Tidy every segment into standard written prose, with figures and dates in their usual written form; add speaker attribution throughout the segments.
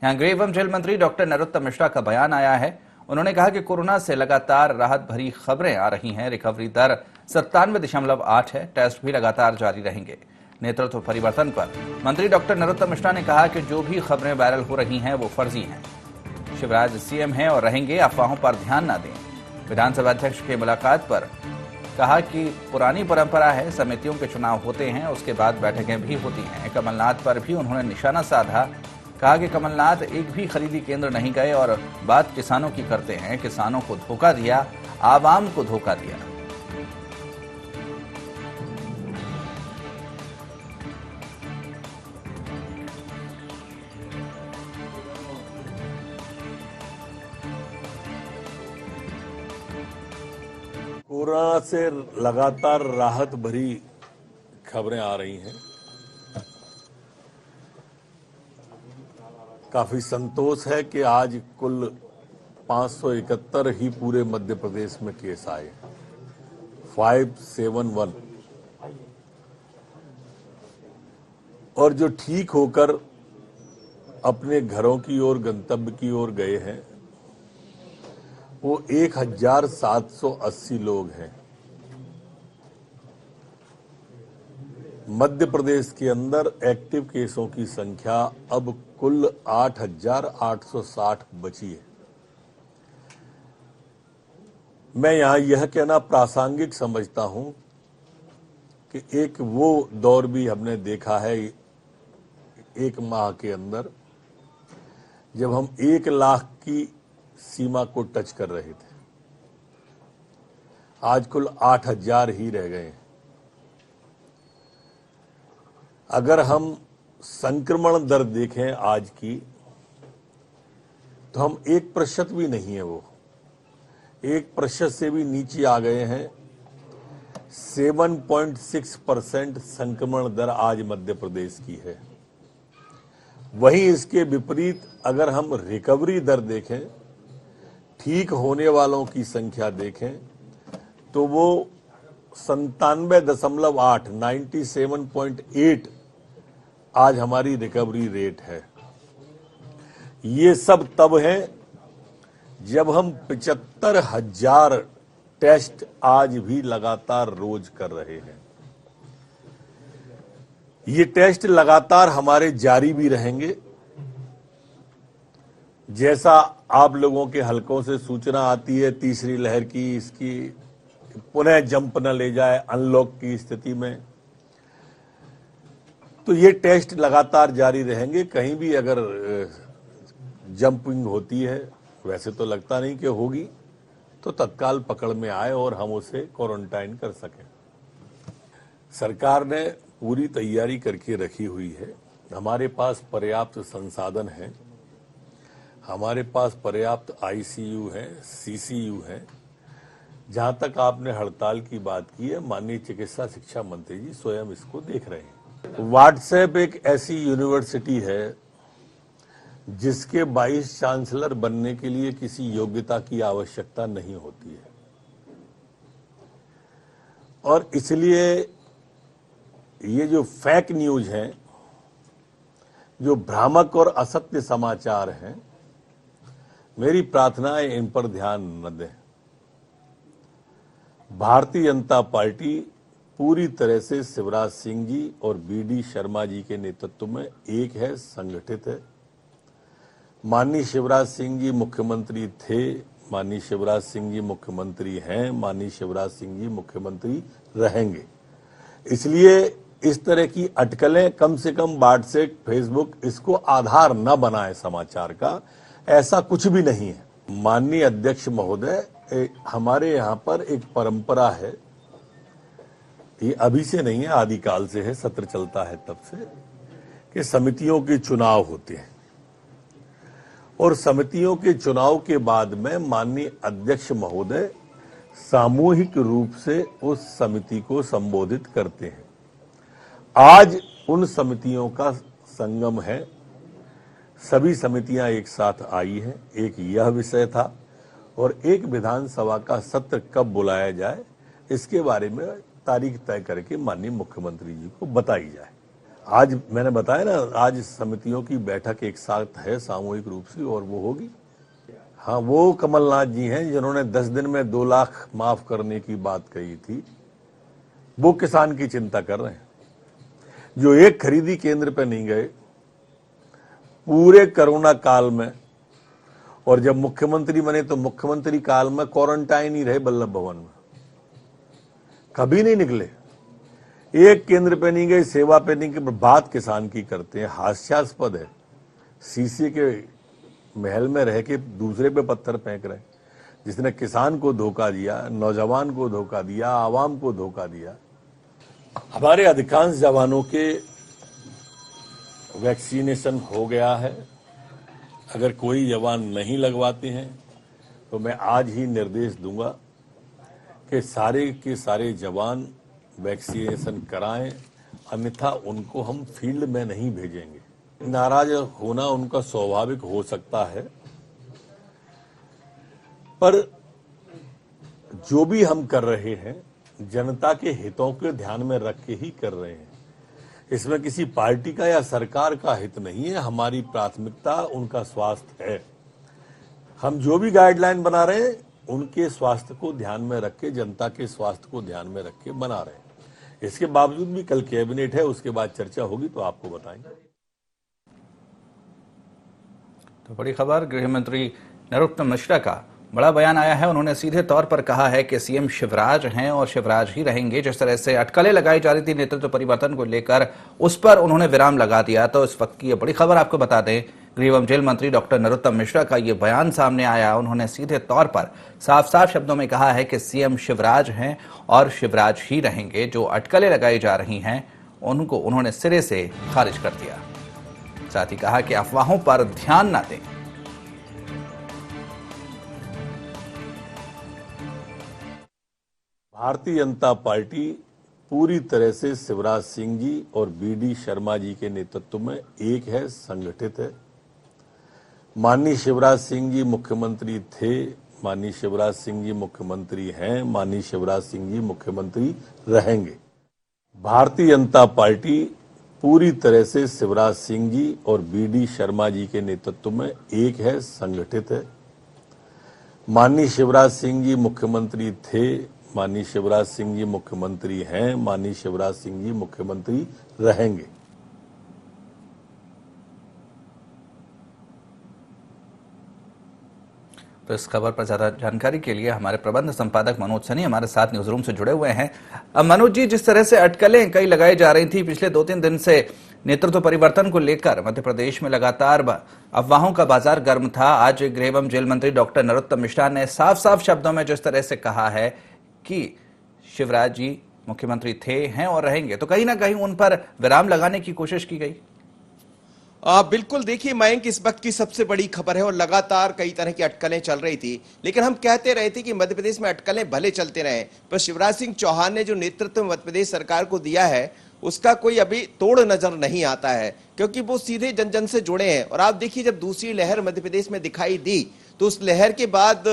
Speaker 1: यहाँ गृह एवं जेल मंत्री डॉक्टर नरोत्तम मिश्रा का बयान आया है। उन्होंने कहा कि कोरोना से लगातार राहत भरी खबरें आ रही हैं। रिकवरी दर 97.8 है। टेस्ट भी लगातार जारी रहेंगे। नेतृत्व परिवर्तन पर मंत्री डॉक्टर नरोत्तम मिश्रा ने कहा कि जो भी खबरें वायरल हो रही हैं वो फर्जी हैं। शिवराज सीएम हैं और रहेंगे, अफवाहों पर ध्यान न दें। विधानसभा अध्यक्ष की मुलाकात पर कहा कि पुरानी परंपरा है, समितियों के चुनाव होते हैं, उसके बाद बैठकें भी होती हैं। कमलनाथ पर भी उन्होंने निशाना साधा। कहा कि कमलनाथ एक भी खरीदी केंद्र नहीं गए और बात किसानों की करते हैं। किसानों को धोखा दिया, आवाम को धोखा दिया।
Speaker 2: कोरोना से लगातार राहत भरी खबरें आ रही हैं। काफी संतोष है कि आज कुल 571 ही पूरे मध्य प्रदेश में केस आए, 571, और जो ठीक होकर अपने घरों की ओर, गंतव्य की ओर गए हैं वो 1780 लोग हैं। मध्य प्रदेश के अंदर एक्टिव केसों की संख्या अब कुल 8860 बची है। मैं यहां यह कहना प्रासंगिक समझता हूं कि एक वो दौर भी हमने देखा है एक माह के अंदर जब हम 1 लाख की सीमा को टच कर रहे थे। आज कुल 8000 ही रह गए हैं। अगर हम संक्रमण दर देखें आज की, तो हम 1% भी नहीं है, वो 1% से भी नीचे आ गए हैं। 7.6% संक्रमण दर आज मध्य प्रदेश की है। वहीं इसके विपरीत अगर हम रिकवरी दर देखें, ठीक होने वालों की संख्या देखें, तो वो 97.8, 97.8 आज हमारी रिकवरी रेट है। ये सब तब है जब हम 75,000 टेस्ट आज भी लगातार रोज कर रहे हैं। ये टेस्ट लगातार हमारे जारी भी रहेंगे। जैसा आप लोगों के हलकों से सूचना आती है तीसरी लहर की, इसकी पुनः जंप न ले जाए अनलॉक की स्थिति में, तो ये टेस्ट लगातार जारी रहेंगे। कहीं भी अगर जंपिंग होती है, वैसे तो लगता नहीं कि होगी, तो तत्काल पकड़ में आए और हम उसे क्वारंटाइन कर सकें। सरकार ने पूरी तैयारी करके रखी हुई है। हमारे पास पर्याप्त संसाधन हैं, हमारे पास पर्याप्त आईसीयू है, सीसीयू है। जहां तक आपने हड़ताल की बात की है, माननीय चिकित्सा शिक्षा मंत्री जी स्वयं इसको देख रहे हैं। व्हाट्सएप एक ऐसी यूनिवर्सिटी है जिसके वाइस चांसलर बनने के लिए किसी योग्यता की आवश्यकता नहीं होती है, और इसलिए ये जो फेक न्यूज हैं, जो भ्रामक और असत्य समाचार हैं, मेरी प्रार्थना है इन पर ध्यान न दें। भारतीय जनता पार्टी पूरी तरह से शिवराज सिंह जी और बीडी शर्मा जी के नेतृत्व में एक है, संगठित है। माननीय शिवराज सिंह जी मुख्यमंत्री थे, माननीय शिवराज सिंह जी मुख्यमंत्री हैं, माननीय शिवराज सिंह जी मुख्यमंत्री रहेंगे। इसलिए इस तरह की अटकलें कम से कम व्हाट्सएप, फेसबुक इसको आधार न बनाए समाचार का। ऐसा कुछ भी नहीं है। माननीय अध्यक्ष महोदय, हमारे यहाँ पर एक परंपरा है, ये अभी से नहीं है, आदिकाल से है, सत्र चलता है तब से, कि समितियों के चुनाव होते हैं और समितियों के चुनाव के बाद में माननीय अध्यक्ष महोदय सामूहिक रूप से उस समिति को संबोधित करते हैं। आज उन समितियों का संगम है। सभी समितियां एक साथ आई हैं। एक यह विषय था और एक विधानसभा का सत्र कब बुलाया जाए, इसके बारे में तारीख तय करके माननीय मुख्यमंत्री जी को बताई जाए। आज मैंने बताया ना, आज समितियों की बैठक एक साथ है सामूहिक रूप से, और वो होगी। हाँ, वो कमलनाथ जी हैं जिन्होंने 10 दिन में 2 लाख माफ करने की बात कही थी। वो किसान की चिंता कर रहे हैं। जो एक खरीदी केंद्र पे नहीं गए पूरे कोरोना काल में, और जब मुख्यमंत्री बने तो मुख्यमंत्री काल में क्वारंटाइन ही रहे बल्लभ भवन में, कभी नहीं निकले। एक केंद्र पे नहीं गए, सेवा पे नहीं गए, बात किसान की करते हैं। हास्यास्पद है, शीशे के महल में रह के दूसरे पे पत्थर फेंक रहे हैं। जिसने किसान को धोखा दिया, नौजवान को धोखा दिया, आवाम को धोखा दिया। हमारे अधिकांश जवानों के वैक्सीनेशन हो गया है। अगर कोई जवान नहीं लगवाते हैं तो मैं आज ही निर्देश दूंगा कि सारे के सारे जवान वैक्सीनेशन कराएं, अन्यथा उनको हम फील्ड में नहीं भेजेंगे। नाराज होना उनका स्वाभाविक हो सकता है, पर जो भी हम कर रहे हैं जनता के हितों के ध्यान में रख के ही कर रहे हैं। इसमें किसी पार्टी का या सरकार का हित नहीं है। हमारी प्राथमिकता उनका स्वास्थ्य है। हम जो भी गाइडलाइन बना रहे हैं उनके स्वास्थ्य को ध्यान में रख के, जनता के स्वास्थ्य को ध्यान में रख के बना रहे हैं। इसके बावजूद भी कल कैबिनेट है, उसके बाद चर्चा होगी तो आपको बताएंगे।
Speaker 1: तो बड़ी खबर, गृह मंत्री नरोत्तम मिश्रा का बड़ा बयान आया है। उन्होंने सीधे तौर पर कहा है कि सीएम शिवराज हैं और शिवराज ही रहेंगे। जिस तरह से अटकलें लगाई जा रही थी नेतृत्व परिवर्तन को लेकर, उस पर उन्होंने विराम लगा दिया। तो इस वक्त की ये बड़ी खबर आपको बता दें, गृह एवं जेल मंत्री डॉक्टर नरोत्तम मिश्रा का ये बयान सामने आया। उन्होंने सीधे तौर पर साफ साफ शब्दों में कहा है कि सीएम शिवराज हैं और शिवराज ही रहेंगे। जो अटकलें लगाई जा रही हैं उनको उन्होंने सिरे से खारिज कर दिया। साथ ही कहा कि अफवाहों पर ध्यान न दें।
Speaker 2: भारतीय जनता पार्टी पूरी तरह से शिवराज सिंह जी और बीडी शर्मा जी के नेतृत्व में एक है, संगठित है। माननीय शिवराज सिंह जी मुख्यमंत्री थे, माननीय शिवराज सिंह जी मुख्यमंत्री हैं, माननीय शिवराज सिंह जी मुख्यमंत्री रहेंगे। भारतीय जनता पार्टी पूरी तरह से शिवराज सिंह जी और बीडी शर्मा जी के नेतृत्व में एक है, संगठित है। माननीय शिवराज सिंह जी मुख्यमंत्री थे, माननीय शिवराज सिंह जी मुख्यमंत्री हैं, माननीय शिवराज सिंह जी मुख्यमंत्री रहेंगे।
Speaker 1: तो इस खबर पर ज्यादा जानकारी के लिए हमारे प्रबंध संपादक मनोज सनी हमारे साथ न्यूज रूम से जुड़े हुए हैं। अब मनोज जी, जिस तरह से अटकलें कई लगाई जा रही थी पिछले 2-3 दिन से नेतृत्व परिवर्तन को लेकर, मध्य प्रदेश में लगातार अफवाहों का बाजार गर्म था। आज गृह एवं जेल मंत्री डॉक्टर नरोत्तम मिश्रा ने साफ साफ शब्दों में जिस तरह से कहा है कि शिवराज जी मुख्यमंत्री थे, हैं और रहेंगे, तो कहीं ना कहीं उन पर विराम लगाने की कोशिश की गई।
Speaker 3: बिल्कुल, देखिए मयंक, इस वक्त की सबसे बड़ी खबर है और लगातार कई तरह की अटकलें चल रही थी, लेकिन हम कहते रहे थे कि मध्य प्रदेश में अटकलें भले चलते रहे, पर शिवराज सिंह चौहान ने जो नेतृत्व मध्य प्रदेश सरकार को दिया है उसका कोई अभी तोड़ नजर नहीं आता है, क्योंकि वो सीधे जन जन से जुड़े हैं। और आप देखिए, जब दूसरी लहर मध्य प्रदेश में दिखाई दी तो उस लहर के बाद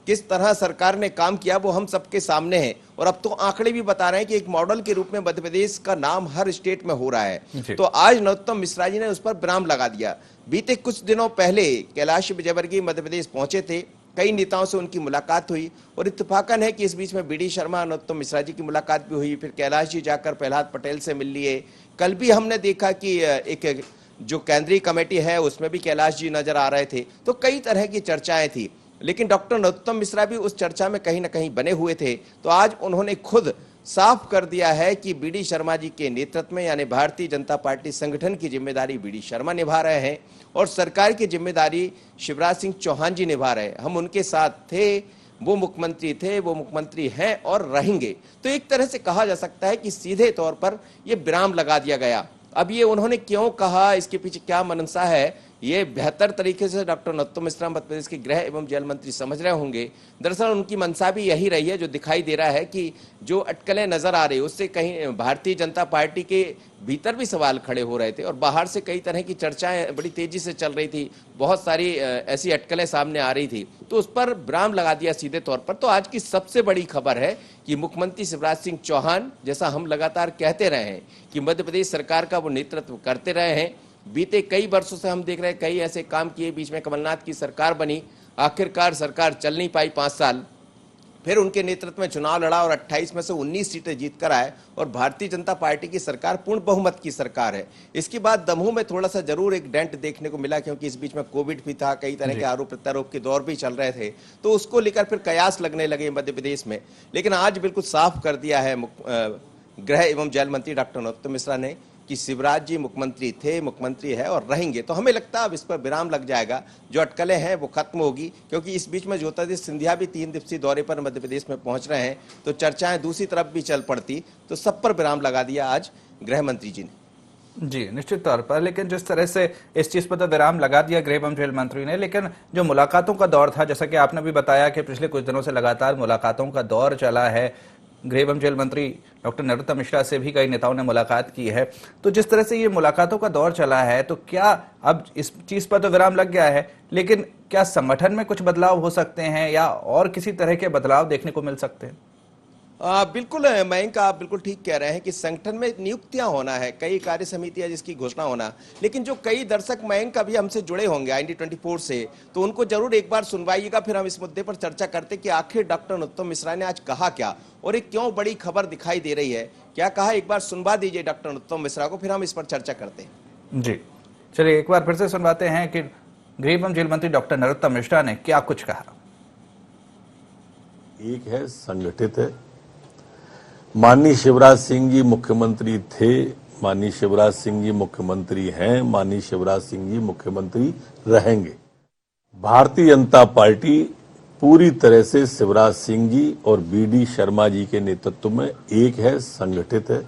Speaker 3: किस तरह सरकार ने काम किया वो हम सबके सामने है। और अब तो आंकड़े भी बता रहे हैं कि एक मॉडल के रूप में मध्य प्रदेश का नाम हर स्टेट में हो रहा है। तो आज नरोत्तम मिश्रा जी ने उस पर विराम लगा दिया। बीते कुछ दिनों पहले कैलाश विजयवर्गीय मध्य प्रदेश पहुंचे थे, कई नेताओं से उनकी मुलाकात हुई और इत्तेफाकन है कि इस बीच में बीडी शर्मा, नरोत्तम मिश्रा जी की मुलाकात भी हुई। फिर कैलाश जी जाकर प्रहलाद पटेल से मिल लिए। कल भी हमने देखा कि एक जो केंद्रीय कमेटी है उसमें भी कैलाश जी नजर आ रहे थे। तो कई तरह की चर्चाएं थी, लेकिन डॉक्टर नरोत्तम मिश्रा भी उस चर्चा में कहीं ना कहीं बने हुए थे। तो आज उन्होंने खुद साफ कर दिया है कि बीडी शर्मा जी के नेतृत्व में, यानी भारतीय जनता पार्टी संगठन की जिम्मेदारी बीडी शर्मा निभा रहे हैं और सरकार की जिम्मेदारी शिवराज सिंह चौहान जी निभा रहे हैं। हम उनके साथ थे, वो मुख्यमंत्री थे, वो मुख्यमंत्री हैं और रहेंगे। तो एक तरह से कहा जा सकता है कि सीधे तौर पर यह विराम लगा दिया गया। अब ये उन्होंने क्यों कहा, इसके पीछे क्या मनसा है, ये बेहतर तरीके से डॉक्टर नरोत्तम मिश्रा मध्य प्रदेश के गृह एवं जेल मंत्री समझ रहे होंगे। दरअसल उनकी मंशा भी यही रही है, जो दिखाई दे रहा है कि जो अटकलें नजर आ रही, उससे कहीं भारतीय जनता पार्टी के भीतर भी सवाल खड़े हो रहे थे और बाहर से कई तरह की चर्चाएं बड़ी तेजी से चल रही थी, बहुत सारी ऐसी अटकलें सामने आ रही थी, तो उस पर विराम लगा दिया सीधे तौर पर। तो आज की सबसे बड़ी खबर है कि मुख्यमंत्री शिवराज सिंह चौहान, जैसा हम लगातार कहते रहे हैं कि मध्य प्रदेश सरकार का वो नेतृत्व करते रहे हैं, बीते कई वर्षों से हम देख रहे हैं, कई ऐसे काम किए, बीच में कमलनाथ की सरकार बनी, आखिरकार सरकार चल नहीं पाई 5 साल, फिर उनके नेतृत्व में चुनाव लड़ा और 28 में से 19 सीटें जीत कर आए और भारतीय जनता पार्टी की सरकार पूर्ण बहुमत की सरकार है। इसके बाद दमोह में थोड़ा सा जरूर एक डेंट देखने को मिला, क्योंकि इस बीच में कोविड भी था, कई तरह के आरोप प्रत्यारोप के दौर भी चल रहे थे, तो उसको लेकर फिर कयास लगने लगे मध्य प्रदेश में। लेकिन आज बिल्कुल साफ कर दिया है गृह एवं जेल मंत्री डॉक्टर नरोत्तम मिश्रा ने कि शिवराज जी मुख्यमंत्री थे, मुख्यमंत्री है और रहेंगे। तो हमें लगता है अब इस पर विराम लग जाएगा, जो अटकलें हैं वो खत्म होगी, क्योंकि इस बीच में ज्योतिरादित्य सिंधिया भी 3 दिवसीय दौरे पर मध्य प्रदेश में पहुंच रहे हैं, तो चर्चाएं दूसरी तरफ भी चल पड़ती, तो सब पर विराम लगा दिया आज गृह मंत्री जी ने।
Speaker 1: जी निश्चित तौर पर, लेकिन जिस तरह से इस चीज पर तो विराम लगा दिया गृह एवं जेल मंत्री ने, लेकिन जो मुलाकातों का दौर था, जैसा कि आपने भी बताया कि पिछले कुछ दिनों से लगातार मुलाकातों का दौर चला है, गृह एवं जेल मंत्री डॉक्टर नरोत्तम मिश्रा से भी कई नेताओं ने मुलाकात की है, तो जिस तरह से ये मुलाकातों का दौर चला है, तो क्या अब इस चीज पर तो विराम लग गया है, लेकिन क्या संगठन में कुछ बदलाव हो सकते हैं या और किसी तरह के बदलाव देखने को मिल सकते हैं?
Speaker 3: बिल्कुल मयंक, आप बिल्कुल ठीक कह रहे हैं कि संगठन में नियुक्तियां होना है, कई कार्य समितियां जिसकी घोषणा होना, लेकिन जो कई दर्शक मयंक अभी हमसे जुड़े होंगे IND24 से, तो उनको जरूर एक बार सुनवाइएगा, फिर हम इस मुद्दे पर चर्चा करते कि आखिर डॉक्टर नरोत्तम मिश्रा ने आज कहा क्या और एक क्यों बड़ी खबर दिखाई दे रही है, क्या कहा, एक बार सुनवा दीजिए डॉक्टर नरोत्तम मिश्रा को, फिर हम इस पर चर्चा करते हैं।
Speaker 1: जी चलिए एक बार फिर से सुनवाते हैं कि गृह एवं जेल मंत्री डॉक्टर नरोत्तम मिश्रा ने क्या कुछ कहा।
Speaker 2: एक है संगठित है, माननीय शिवराज सिंह जी मुख्यमंत्री थे, माननीय शिवराज सिंह जी मुख्यमंत्री हैं, माननीय शिवराज सिंह जी मुख्यमंत्री रहेंगे। भारतीय जनता पार्टी पूरी तरह से शिवराज सिंह जी और BD शर्मा जी के नेतृत्व में एक है, संगठित है।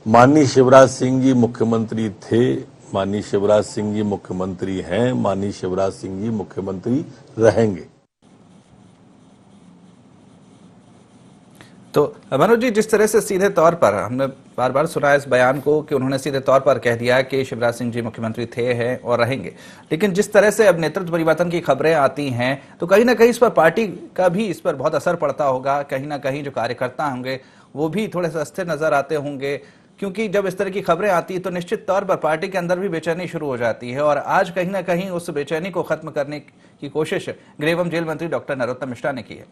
Speaker 2: माननीय शिवराज सिंह जी मुख्यमंत्री थे, माननीय शिवराज सिंह जी मुख्यमंत्री हैं, माननीय शिवराज सिंह जी मुख्यमंत्री रहेंगे।
Speaker 1: तो मनोज जी, जिस तरह से सीधे तौर पर हमने बार बार सुना इस बयान को कि उन्होंने सीधे तौर पर कह दिया कि शिवराज सिंह जी मुख्यमंत्री थे, हैं और रहेंगे, लेकिन जिस तरह से अब नेतृत्व परिवर्तन की खबरें आती हैं, तो कहीं ना कहीं इस पर पार्टी का भी इस पर बहुत असर पड़ता होगा, कहीं ना कहीं जो कार्यकर्ता होंगे वो भी थोड़े से अस्थिर नजर आते होंगे, क्योंकि जब इस तरह की खबरें आती है तो निश्चित तौर पर पार्टी के अंदर भी बेचैनी शुरू हो जाती है, और आज कहीं ना कहीं उस बेचैनी को खत्म करने की कोशिश गृह एवं जेल मंत्री डॉक्टर नरोत्तम मिश्रा ने की है।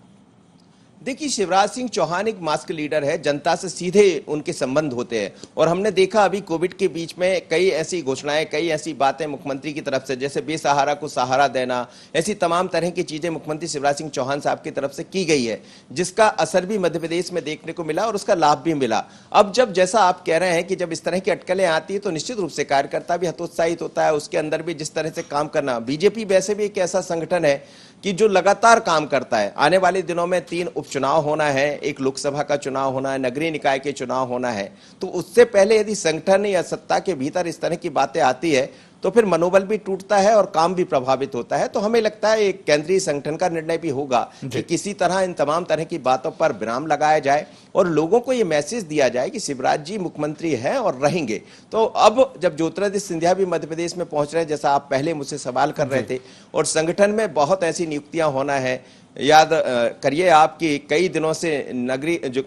Speaker 3: देखिए, शिवराज सिंह चौहान एक मास्क लीडर है, जनता से सीधे उनके संबंध होते हैं, और हमने देखा अभी कोविड के बीच में कई ऐसी घोषणाएं, कई ऐसी बातें मुख्यमंत्री की तरफ से, जैसे बेसहारा को सहारा देना, ऐसी तमाम तरह की चीजें मुख्यमंत्री शिवराज सिंह चौहान साहब की तरफ से की गई है, जिसका असर भी मध्य प्रदेश में देखने को मिला और उसका लाभ भी मिला। अब जब, जैसा आप कह रहे हैं कि जब इस तरह की अटकलें आती है तो निश्चित रूप से कार्यकर्ता भी हतोत्साहित होता है, उसके अंदर भी जिस तरह से काम करना, बीजेपी वैसे भी एक ऐसा संगठन है कि जो लगातार काम करता है। आने वाले दिनों में 3 उपचुनाव होना है, एक लोकसभा का चुनाव होना है, नगरीय निकाय के चुनाव होना है, तो उससे पहले यदि संगठन या सत्ता के भीतर इस तरह की बातें आती है तो फिर मनोबल भी टूटता है और काम भी प्रभावित होता है। तो हमें लगता है एक केंद्रीय संगठन का निर्णय भी होगा कि किसी तरह इन तमाम तरह की बातों पर विराम लगाया जाए और लोगों को ये मैसेज दिया जाए कि शिवराज जी मुख्यमंत्री हैं और रहेंगे। तो अब जब ज्योतिरादित्य सिंधिया भी मध्य प्रदेश में पहुंच रहे हैं, जैसा आप पहले मुझसे सवाल कर रहे थे, और संगठन में बहुत ऐसी नियुक्तियां होना है, याद करिए आपकी कई दिनों से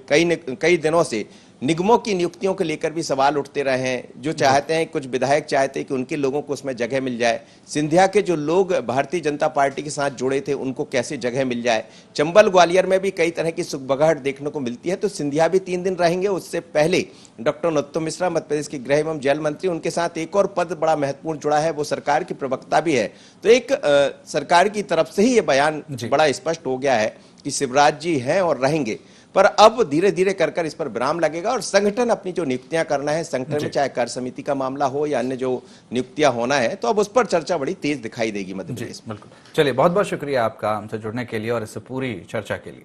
Speaker 3: कई दिनों से निगमों की नियुक्तियों को लेकर भी सवाल उठते रहे हैं, जो चाहते हैं, कुछ विधायक चाहते हैं कि उनके लोगों को उसमें जगह मिल जाए। सिंधिया के जो लोग भारतीय जनता पार्टी के साथ जुड़े थे उनको कैसे जगह मिल जाए। चंबल ग्वालियर में भी कई तरह की सुखबगाहट देखने को मिलती है। तो सिंधिया भी 3 दिन रहेंगे। उससे पहले डॉक्टर नरोत्तम मिश्रा मध्य प्रदेश के गृह एवं जेल मंत्री, उनके साथ एक और पद बड़ा महत्वपूर्ण जुड़ा है, वो सरकार की प्रवक्ता भी है। तो एक सरकार की तरफ से ही ये बयान बड़ा स्पष्ट हो गया है कि शिवराज जी हैं और रहेंगे। पर अब धीरे धीरे कर इस पर विराम लगेगा और संगठन अपनी जो नियुक्तियां करना है, संगठन में चाहे कार्य समिति का मामला हो या अन्य जो नियुक्तियां होना है, तो अब उस पर चर्चा बड़ी तेज दिखाई देगी मध्य प्रदेश।
Speaker 1: बिल्कुल। चलिए, बहुत बहुत शुक्रिया आपका हमसे जुड़ने के लिए और इस पूरी चर्चा के लिए।